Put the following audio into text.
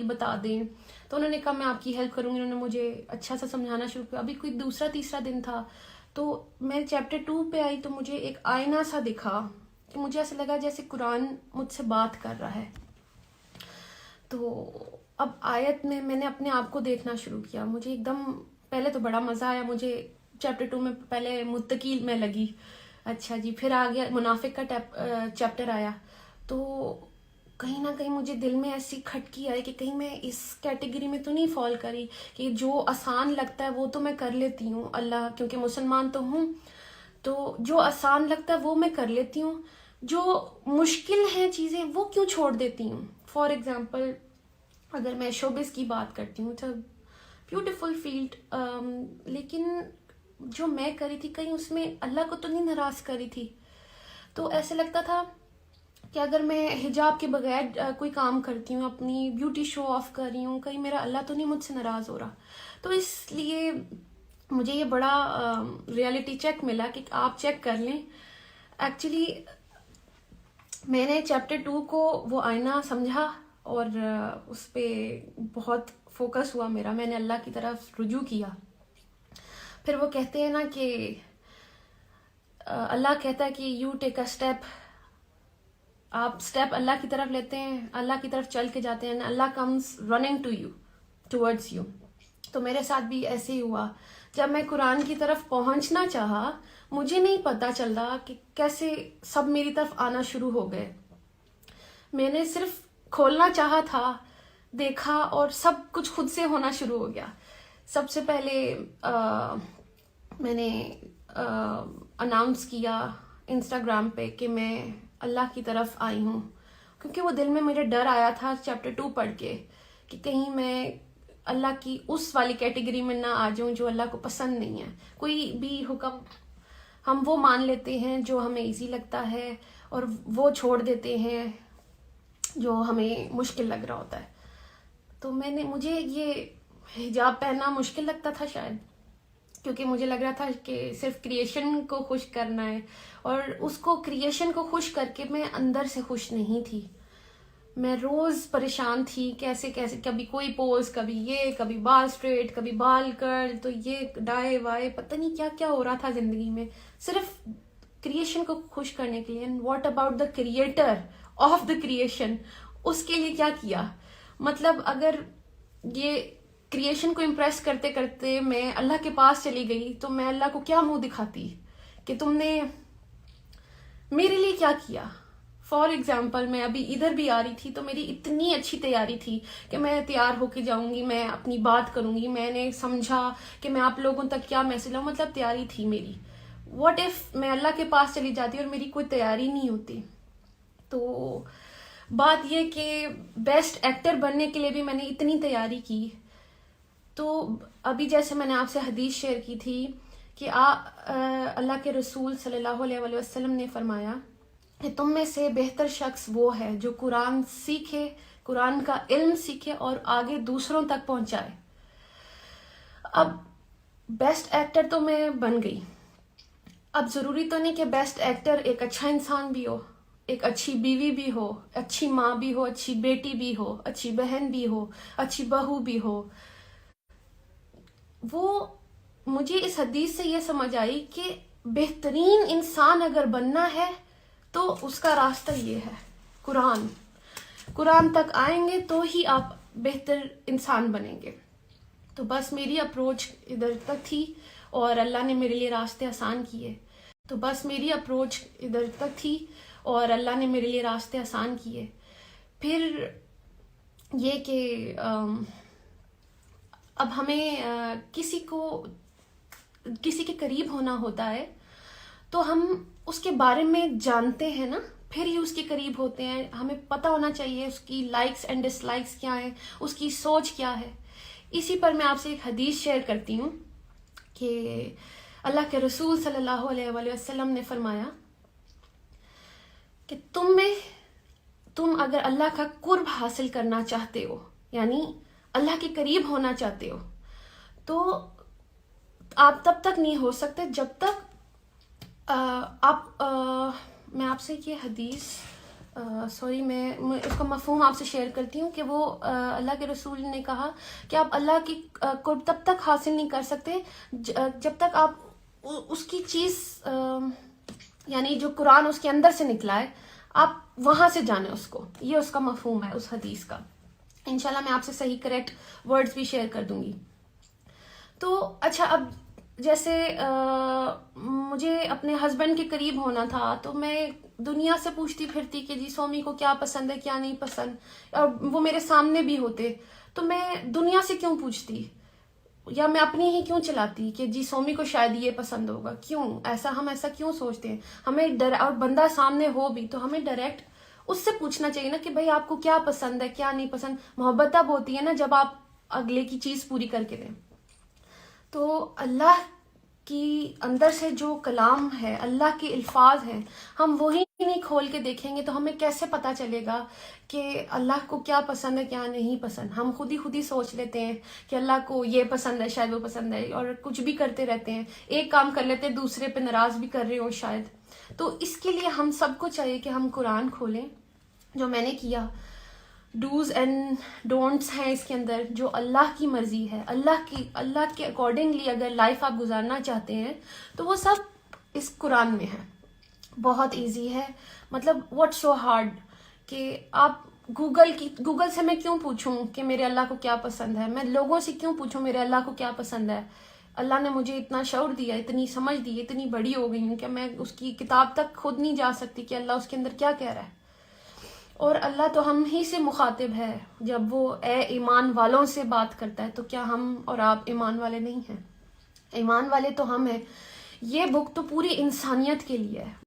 बता दें। तो उन्होंने कहा मैं आपकी हेल्प करूँगी। उन्होंने मुझे अच्छा सा समझाना शुरू किया। अभी कोई दूसरा तीसरा दिन था तो मैं चैप्टर 2 पे आई तो मुझे एक आईना सा दिखा कि मुझे ऐसा लगा जैसे कुरान मुझसे बात कर रहा है। तो अब आयत में मैंने अपने आप को देखना शुरू किया। मुझे एकदम पहले तो बड़ा मज़ा आया। मुझे चैप्टर 2 में पहले मुत्तकी में लगी, अच्छा जी। फिर आ गया मुनाफिक का चैप्टर आया तो कहीं ना कहीं मुझे दिल में ऐसी खटकी आई कि कहीं मैं इस कैटेगरी में तो नहीं फॉल करी कि जो आसान लगता है वो तो मैं कर लेती हूँ, अल्लाह क्योंकि मुसलमान तो हूँ, तो जो आसान लगता है वो मैं कर लेती हूँ, जो मुश्किल हैं चीज़ें वो क्यों छोड़ देती हूँ। फॉर एग्जांपल अगर मैं शोबिस की बात करती हूँ तो ब्यूटीफुल फील्ड, लेकिन जो मैं करी थी कहीं उसमें अल्लाह को तो नहीं नाराज़ करी थी। तो ऐसे लगता था कि अगर मैं हिजाब के बगैर कोई काम करती हूँ, अपनी ब्यूटी शो ऑफ कर रही हूँ, कहीं मेरा अल्लाह तो नहीं मुझसे नाराज़ हो रहा। तो इसलिए मुझे ये बड़ा रियलिटी चेक मिला कि आप चेक कर लें। एक्चुअली मैंने चैप्टर 2 को वो आईना समझा और उस पर बहुत फोकस हुआ मेरा। मैंने अल्लाह की तरफ रुजू किया। फिर वो कहते हैं ना कि अल्लाह कहता है कि यू टेक अ स्टेप, आप स्टेप अल्लाह की तरफ लेते हैं, अल्लाह की तरफ चल के जाते हैं, Allah comes running to you, towards you. तो मेरे साथ भी ऐसे ही हुआ। जब मैं कुरान की तरफ पहुंचना चाहा, मुझे नहीं पता चल रहा कि कैसे सब मेरी तरफ आना शुरू हो गए। मैंने सिर्फ खोलना चाहा था, देखा और सब कुछ खुद से होना शुरू हो गया। सबसे पहले मैंने अनाउंस किया इंस्टाग्राम पे कि मैं अल्लाह की तरफ आई हूँ, क्योंकि वो दिल में मेरे डर आया था चैप्टर 2 पढ़ के कि कहीं मैं अल्लाह की उस वाली कैटेगरी में ना आ जाऊं जो अल्लाह को पसंद नहीं है। कोई भी हुक्म हम वो मान लेते हैं जो हमें इजी लगता है और वो छोड़ देते हैं जो हमें मुश्किल लग रहा होता है। तो मुझे ये हिजाब पहनना मुश्किल लगता था शायद, क्योंकि मुझे लग रहा था कि सिर्फ क्रिएशन को खुश करना है, और उसको क्रिएशन को खुश करके मैं अंदर से खुश नहीं थी। मैं रोज परेशान थी कैसे कैसे, कभी कोई पोज, कभी ये, कभी बाल स्ट्रेट, कभी बाल कर्ल, तो ये डाए वाए, पता नहीं क्या क्या हो रहा था जिंदगी में सिर्फ क्रिएशन को खुश करने के लिए। And what about the creator of the creation, उसके लिए क्या किया। मतलब अगर ये क्रिएशन को इम्प्रेस करते करते मैं अल्लाह के पास चली गई तो मैं अल्लाह को क्या मुंह दिखाती कि तुमने मेरे लिए क्या किया। फॉर एग्जाम्पल मैं अभी इधर भी आ रही थी तो मेरी इतनी अच्छी तैयारी थी कि मैं तैयार होके जाऊंगी, मैं अपनी बात करूंगी, मैंने समझा कि मैं आप लोगों तक क्या मैसेज लाऊं, मतलब तैयारी थी मेरी। व्हाट इफ मैं अल्लाह के पास चली जाती और मेरी कोई तैयारी नहीं होती। तो बात यह कि बेस्ट एक्टर बनने के लिए भी मैंने इतनी तैयारी की। तो अभी जैसे मैंने आपसे हदीस शेयर की थी कि अल्लाह के रसूल सल्लल्लाहु अलैहि वसल्लम ने फरमाया कि तुम में से बेहतर शख्स वो है जो कुरान सीखे, कुरान का इल्म सीखे और आगे दूसरों तक पहुंचाए। अब बेस्ट एक्टर तो मैं बन गई। अब जरूरी तो नहीं कि बेस्ट एक्टर एक अच्छा इंसान भी हो, एक अच्छी बीवी भी हो, अच्छी माँ भी हो, अच्छी बेटी भी हो, अच्छी बहन भी हो, अच्छी बहू भी हो। वो मुझे इस हदीस से ये समझ आई कि बेहतरीन इंसान अगर बनना है तो उसका रास्ता ये है, कुरान। कुरान तक आएंगे तो ही आप बेहतर इंसान बनेंगे। तो बस मेरी अप्रोच इधर तक थी और अल्लाह ने मेरे लिए रास्ते आसान किए। तो बस मेरी अप्रोच इधर तक थी और अल्लाह ने मेरे लिए रास्ते आसान किए। फिर ये कि अब हमें किसी के करीब होना होता है तो हम उसके बारे में जानते हैं ना, फिर ही उसके करीब होते हैं। हमें पता होना चाहिए उसकी लाइक्स एंड डिसलाइक्स क्या है, उसकी सोच क्या है। इसी पर मैं आपसे एक हदीस शेयर करती हूँ कि अल्लाह के रसूल सल्लल्लाहु अलैहि वसल्लम ने फरमाया कि तुम अगर अल्लाह का कुर्ब हासिल करना चाहते हो, यानी अल्लाह के करीब होना चाहते हो, तो आप तब तक नहीं हो सकते जब तक मैं आपसे ये हदीस سوری میں اس کا مفہوم آپ سے شیئر کرتی ہوں کہ وہ اللہ کے رسول نے کہا کہ آپ اللہ کی قرب تب تک حاصل نہیں کر سکتے جب تک آپ اس کی چیز یعنی جو قرآن اس کے اندر سے نکلا ہے آپ وہاں سے جانیں اس کو. یہ اس کا مفہوم ہے اس حدیث کا. انشاءاللہ میں آپ سے صحیح کریکٹ ورڈز بھی شیئر کر دوں گی. تو اچھا اب جیسے مجھے اپنے ہسبینڈ کے قریب ہونا تھا تو میں دنیا سے پوچھتی پھرتی کہ جی سومی کو کیا پسند ہے کیا نہیں پسند, اور وہ میرے سامنے بھی ہوتے تو میں دنیا سے کیوں پوچھتی یا میں اپنی ہی کیوں چلاتی کہ جی سومی کو شاید یہ پسند ہوگا. کیوں ہم ایسا کیوں سوچتے ہیں؟ ہمیں اور بندہ سامنے ہو بھی تو ہمیں ڈائریکٹ اس سے پوچھنا چاہیے نا کہ بھائی آپ کو کیا پسند ہے کیا نہیں پسند. محبت تب ہوتی ہے نا جب آپ اگلے کی چیز پوری کر کے دیں. تو اللہ کی اندر سے جو کلام ہے, اللہ کے الفاظ ہیں, ہم وہی نہیں کھول کے دیکھیں گے تو ہمیں کیسے پتا چلے گا کہ اللہ کو کیا پسند ہے کیا نہیں پسند. ہم خود ہی سوچ لیتے ہیں کہ اللہ کو یہ پسند ہے شاید وہ پسند ہے, اور کچھ بھی کرتے رہتے ہیں, ایک کام کر لیتے ہیں دوسرے پہ ناراض بھی کر رہے ہو شاید. تو اس کے لیے ہم سب کو چاہیے کہ ہم قرآن کھولیں, جو میں نے کیا. ڈوز اینڈ ڈونٹس ہیں اس کے اندر, جو اللہ کی مرضی ہے, اللہ کے اکارڈنگلی اگر لائف آپ گزارنا چاہتے ہیں تو وہ سب اس قرآن میں ہے. بہت ایزی ہے, مطلب واٹ سو ہارڈ کہ آپ گوگل سے میں کیوں پوچھوں کہ میرے اللہ کو کیا پسند ہے, میں لوگوں سے کیوں پوچھوں میرے اللہ کو کیا پسند ہے. اللہ نے مجھے اتنا شعور دیا, اتنی سمجھ دی, اتنی بڑی ہو گئی ہوں کہ میں اس کی کتاب تک خود نہیں جا سکتی کہ اللہ اس کے اندر کیا کہہ رہا ہے. اور اللہ تو ہم ہی سے مخاطب ہے, جب وہ اے ایمان والوں سے بات کرتا ہے تو کیا ہم اور آپ ایمان والے نہیں ہیں؟ ایمان والے تو ہم ہیں. یہ بک تو پوری انسانیت کے لیے ہے.